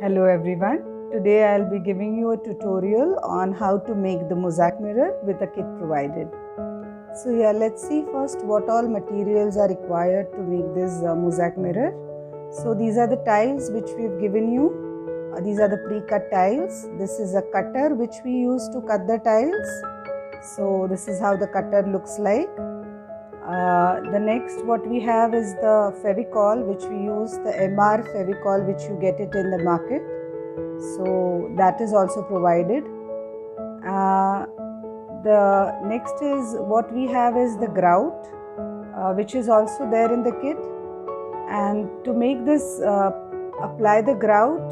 Hello everyone. Today I'll be giving you a tutorial on how to make the mosaic mirror with a kit provided. So let's see first what all materials are required to make this mosaic mirror. So these are the tiles which we've given you. These are the pre-cut tiles. This is a cutter which we use to cut the tiles. So this is how the cutter looks like. The next what we have is the Fevicol, which we use, the MR Fevicol which you get it in the market. So that is also provided. The next is what we have is the grout, which is also there in the kit. And to make this apply the grout,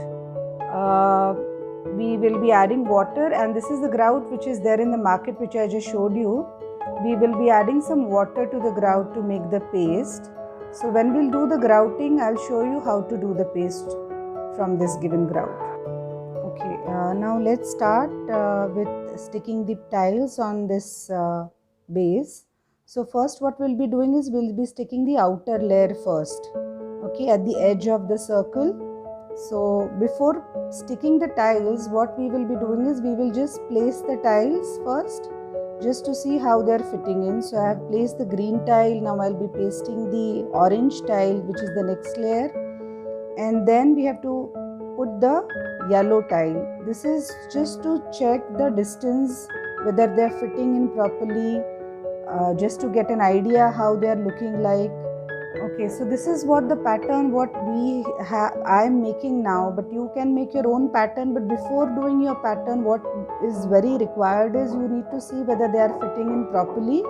we will be adding water, and this is the grout which is there in the market which I just showed you. We will be adding some water to the grout to make the paste. So when we'll do the grouting, I'll show you how to do the paste from this given grout. Okay, now let's start with sticking the tiles on this base. So first what we'll be doing is we'll be sticking the outer layer first, okay, at the edge of the circle. So before sticking the tiles, what we will be doing is we will just place the tiles first, just to see how they are fitting in. So I have placed the green tile. Now I'll be pasting the orange tile, which is the next layer, and then we have to put the yellow tile. This is just to check the distance, whether they are fitting in properly, just to get an idea how they are looking like. Okay, so this is what the pattern what I am making now, but you can make your own pattern. But before doing your pattern, what is very required is you need to see whether they are fitting in properly,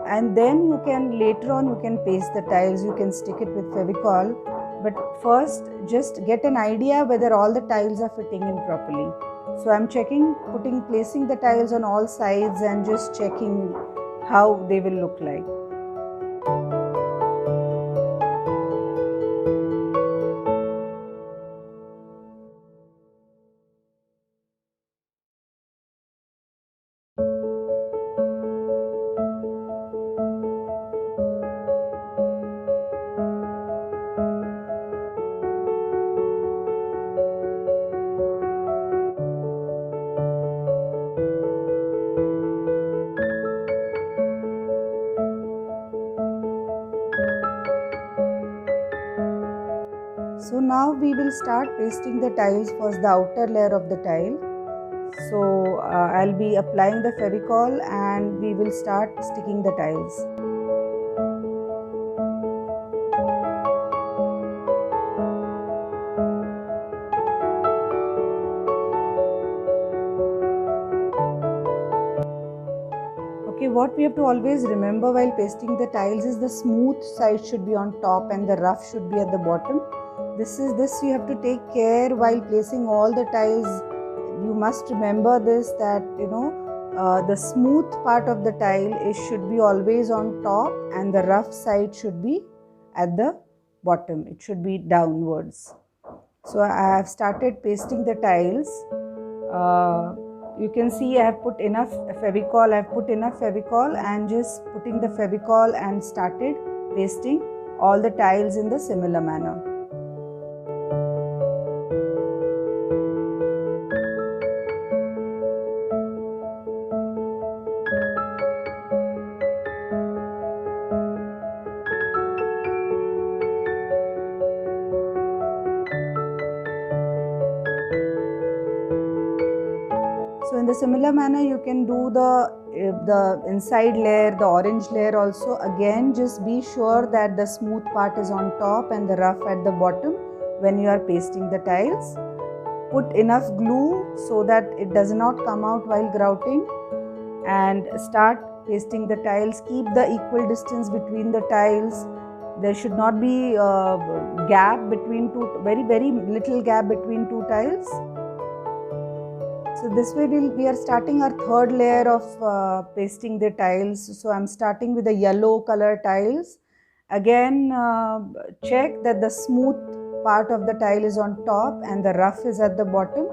and then you can later on you can paste the tiles, you can stick it with Fevicol. But first just get an idea whether all the tiles are fitting in properly. So I'm checking, placing the tiles on all sides and just checking how they will look like. So now we will start pasting the tiles first, the outer layer of the tile. So I'll be applying the Fevicol and we will start sticking the tiles. Okay, what we have to always remember while pasting the tiles is the smooth side should be on top and the rough should be at the bottom. This you have to take care while placing all the tiles. You must remember this, that the smooth part of the tile should be always on top and the rough side should be at the bottom. It should be downwards. So I have started pasting the tiles. You can see I have put enough Fevicol. I have put enough Fevicol and just putting the Fevicol and started pasting all the tiles in the similar manner. So in the similar manner, you can do the inside layer, the orange layer also. Again, just be sure that the smooth part is on top and the rough at the bottom when you are pasting the tiles. Put enough glue so that it does not come out while grouting, and start pasting the tiles. Keep the equal distance between the tiles. There should not be a gap between two, very little gap between two tiles. So this way we are starting our third layer of pasting the tiles. So I'm starting with the yellow color tiles. Again, check that the smooth part of the tile is on top and the rough is at the bottom,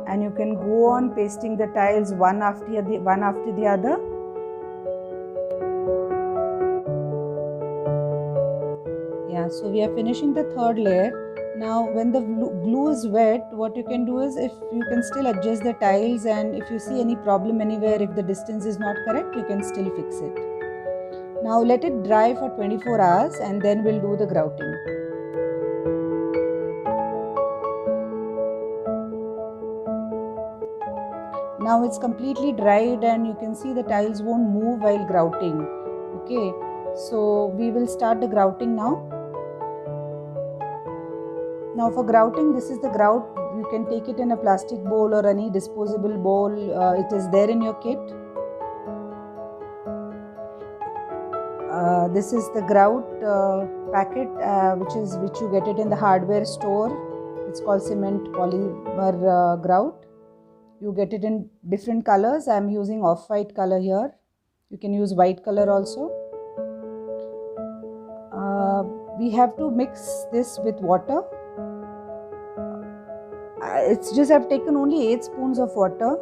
and you can go on pasting the tiles one after the other. Yeah, so we are finishing the third layer. Now when the glue is wet, what you can do is, if you can still adjust the tiles, and if you see any problem anywhere, if the distance is not correct, you can still fix it. Now let it dry for 24 hours and then we'll do the grouting. Now it's completely dried and you can see the tiles won't move while grouting. Okay, so we will start the grouting now. Now for grouting, this is the grout. You can take it in a plastic bowl or any disposable bowl. It is there in your kit. This is the grout packet, which you get it in the hardware store. It's called cement polymer grout. You get it in different colors. I am using off-white color here. You can use white color also. We have to mix this with water. It's just I've taken only 8 spoons of water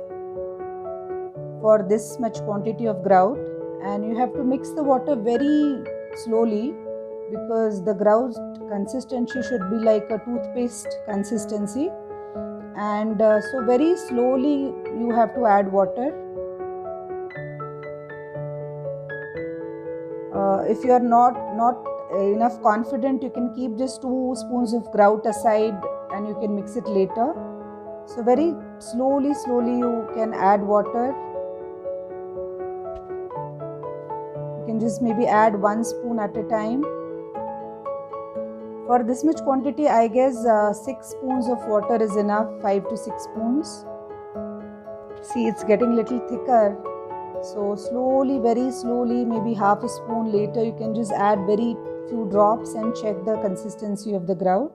for this much quantity of grout, and you have to mix the water very slowly because the grout consistency should be like a toothpaste consistency, and so very slowly you have to add water. If you are not enough confident, you can keep just 2 spoons of grout aside and you can mix it later. So very slowly you can add water. You can just maybe add 1 spoon at a time. For this much quantity, I guess 6 spoons of water is enough, 5 to 6 spoons. See, it's getting little thicker. So slowly, very slowly, maybe half a spoon later, you can just add very few drops and check the consistency of the grout.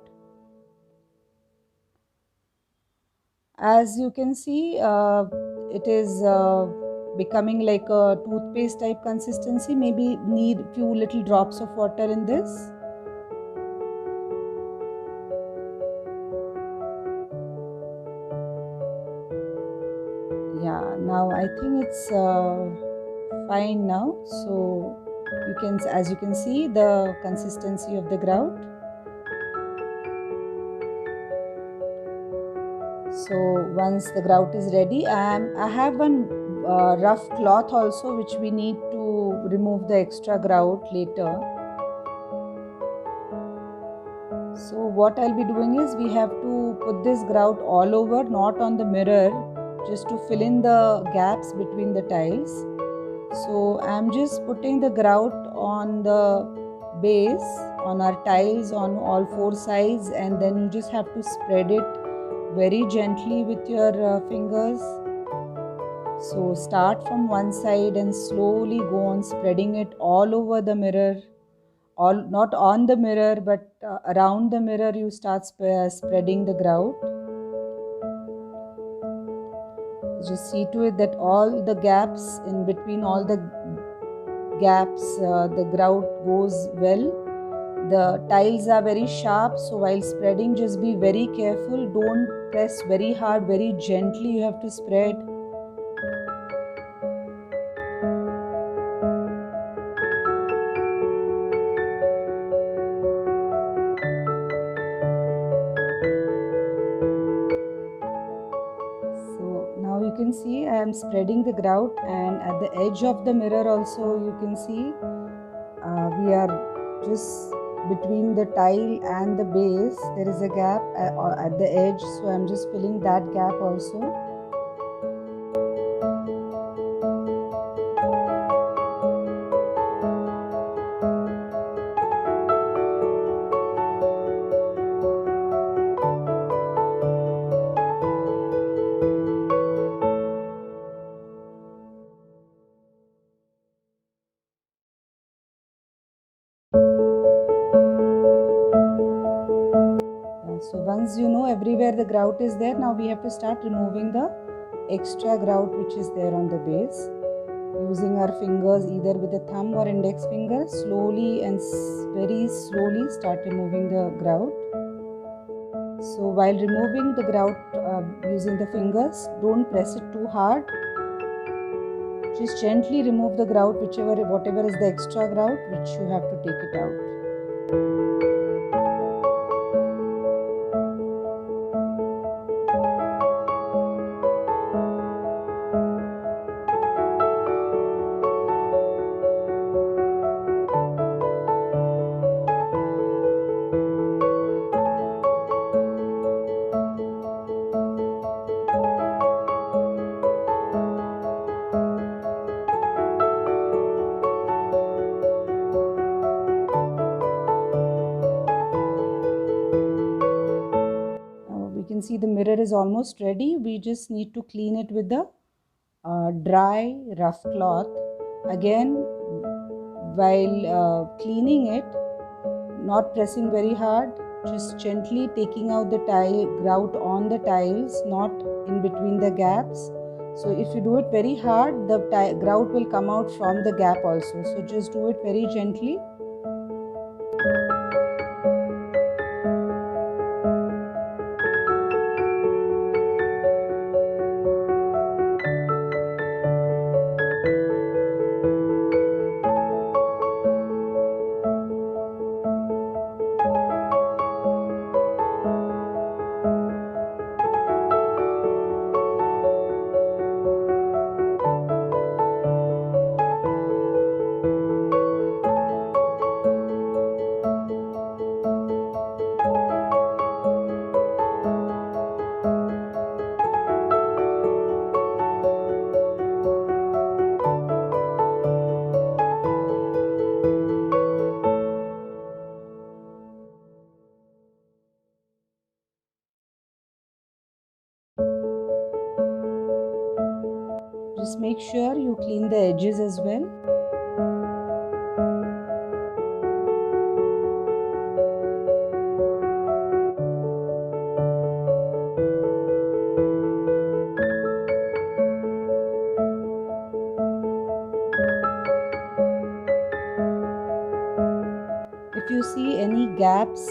As you can see, it is becoming like a toothpaste type consistency. Maybe need few little drops of water in this. Yeah, now I think it's fine now. So you can, as you can see, the consistency of the grout. So once the grout is ready, I have one rough cloth also, which we need to remove the extra grout later. So what I'll be doing is, we have to put this grout all over, not on the mirror, just to fill in the gaps between the tiles. So I'm just putting the grout on the base, on our tiles, on all 4 sides, and then you just have to spread it very gently with your fingers. So start from one side and slowly go on spreading it all over the mirror. Not on the mirror, but around the mirror you start spreading the grout. Just see to it that all the gaps, in between all the gaps, the grout goes well. The tiles are very sharp, so while spreading, just be very careful. Don't press very hard, very gently you have to spread. So now you can see I am spreading the grout, and at the edge of the mirror also you can see we are just between the tile and the base, there is a gap at the edge, so I'm just filling that gap also. So once you know everywhere the grout is there, now we have to start removing the extra grout which is there on the base. Using our fingers, either with the thumb or index finger, slowly and very slowly start removing the grout. So while removing the grout using the fingers, don't press it too hard. Just gently remove the grout, whatever is the extra grout, which you have to take it out. can see the mirror is almost ready. We just need to clean it with the dry rough cloth. Again, while cleaning it, not pressing very hard, just gently taking out the grout on the tiles, not in between the gaps. So if you do it very hard, the grout will come out from the gap also. So just do it very gently. Just make sure you clean the edges as well. If you see any gaps,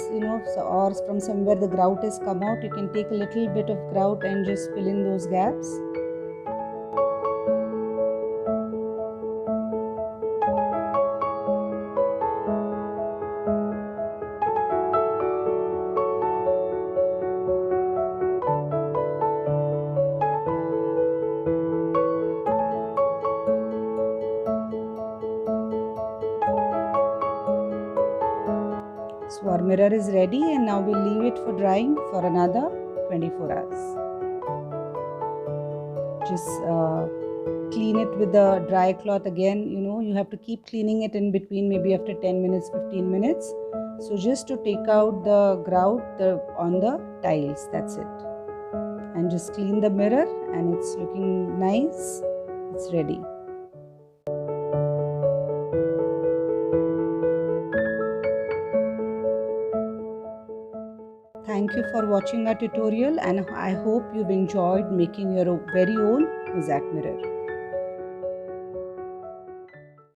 or from somewhere the grout has come out, you can take a little bit of grout and just fill in those gaps. So our mirror is ready, and now we'll leave it for drying for another 24 hours. Just clean it with the dry cloth again. You have to keep cleaning it in between, maybe after 10 minutes, 15 minutes. So just to take out the grout on the tiles, that's it. And just clean the mirror, and it's looking nice. It's ready. Thank you for watching our tutorial, and I hope you've enjoyed making your very own mosaic mirror.